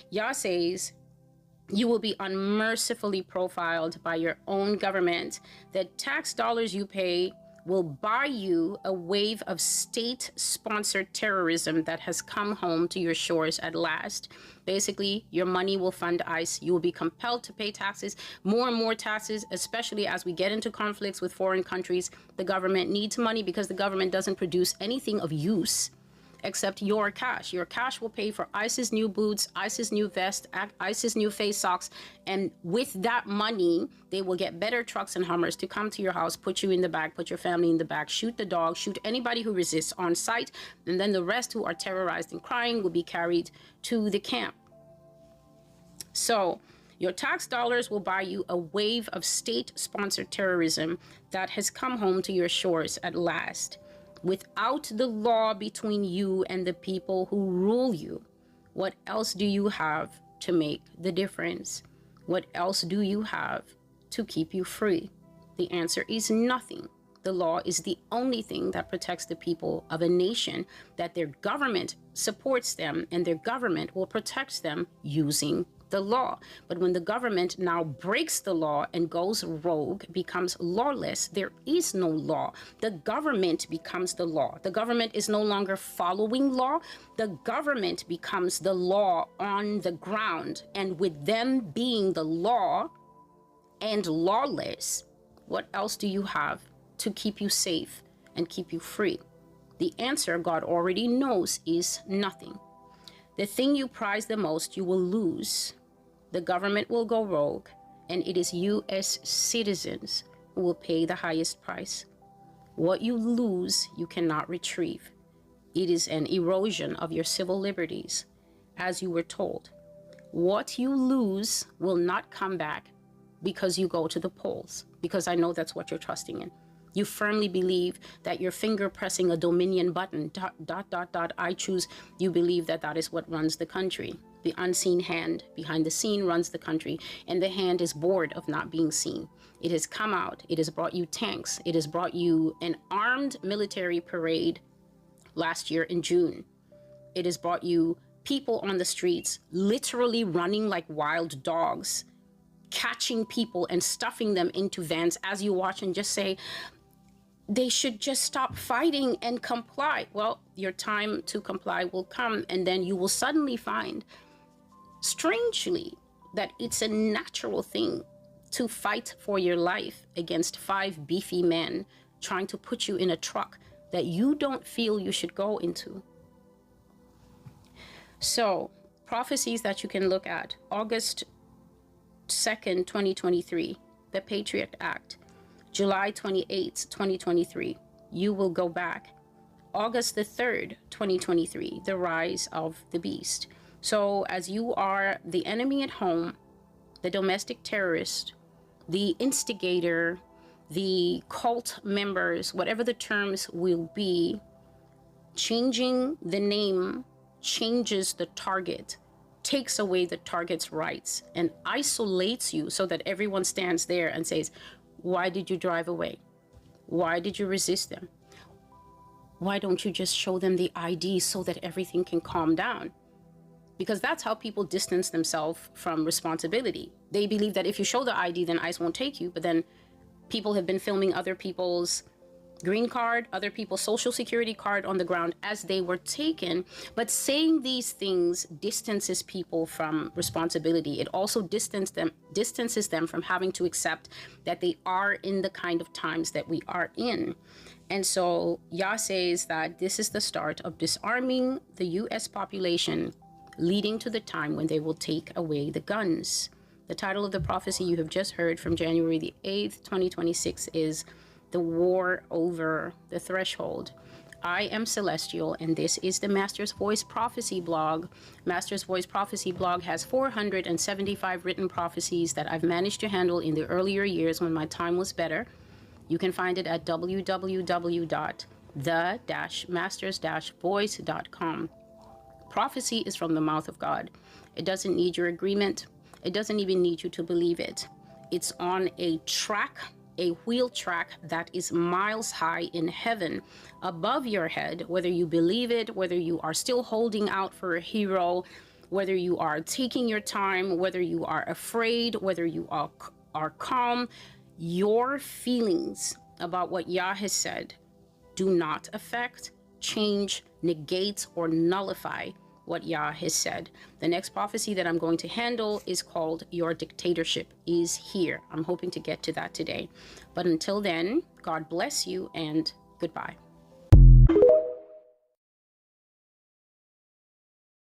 Yah says, you will be unmercifully profiled by your own government. The tax dollars you pay will buy you a wave of state-sponsored terrorism that has come home to your shores at last. Basically, your money will fund ICE. You will be compelled to pay taxes, more and more taxes, especially as we get into conflicts with foreign countries. The government needs money because the government doesn't produce anything of use except your cash. Your cash will pay for ICE's new boots, ICE's new vest, ICE's new face socks. And with that money, they will get better trucks and Hummers to come to your house, put you in the back, put your family in the back, shoot the dog, shoot anybody who resists on sight. And then the rest who are terrorized and crying will be carried to the camp. So your tax dollars will buy you a wave of state-sponsored terrorism that has come home to your shores at last. Without the law between you and the people who rule you, what else do you have to make the difference? What else do you have to keep you free? The answer is nothing. The law is the only thing that protects the people of a nation, that their government supports them and their government will protect them using the law. But when the government now breaks the law and goes rogue, becomes lawless, there is no law. The government becomes the law. The government is no longer following law. The government becomes the law on the ground. And with them being the law and lawless, what else do you have to keep you safe and keep you free? The answer, God already knows, is nothing. The thing you prize the most, you will lose. The government will go rogue, and it is U.S. citizens who will pay the highest price. What you lose, you cannot retrieve. It is an erosion of your civil liberties, as you were told. What you lose will not come back because you go to the polls, because I know that's what you're trusting in. You firmly believe that you're finger pressing a Dominion button, ... I choose. You believe that that is what runs the country. The unseen hand behind the scene runs the country, and the hand is bored of not being seen. It has come out. It has brought you tanks. It has brought you an armed military parade last year in June. It has brought you people on the streets literally running like wild dogs, catching people and stuffing them into vans as you watch and just say, they should just stop fighting and comply. Well, your time to comply will come, and then you will suddenly find, strangely, that it's a natural thing to fight for your life against 5 beefy men trying to put you in a truck that you don't feel you should go into. So, prophecies that you can look at. August 2nd, 2023, the Patriot Act. July 28th, 2023, you will go back. August the 3rd, 2023, the rise of the beast. So as you are the enemy at home, the domestic terrorist, the instigator, the cult members, whatever the terms will be, changing the name changes the target, takes away the target's rights, and isolates you so that everyone stands there and says, why did you drive away? Why did you resist them? Why don't you just show them the ID so that everything can calm down? Because that's how people distance themselves from responsibility. They believe that if you show the ID, then ICE won't take you. But then people have been filming other people's green card, other people's social security card on the ground as they were taken. But saying these things distances people from responsibility. It also distances them from having to accept that they are in the kind of times that we are in. And so Yah says that this is the start of disarming the U.S. population, leading to the time when they will take away the guns. The title of the prophecy you have just heard from January the 8th, 2026 is The War Over the Threshold. I am Celestial, and this is the Master's Voice Prophecy blog. Master's Voice Prophecy blog has 475 written prophecies that I've managed to handle in the earlier years when my time was better. You can find it at www.the-masters-voice.com. Prophecy is from the mouth of God. It doesn't need your agreement. It doesn't even need you to believe it. It's on a track, a wheel track that is miles high in heaven above your head, whether you believe it, whether you are still holding out for a hero, whether you are taking your time, whether you are afraid, whether you are calm, your feelings about what Yah has said do not affect, change, negate, or nullify what Yah has said. The next prophecy that I'm going to handle is called Your Dictatorship is Here. I'm hoping to get to that today. But until then, God bless you and goodbye.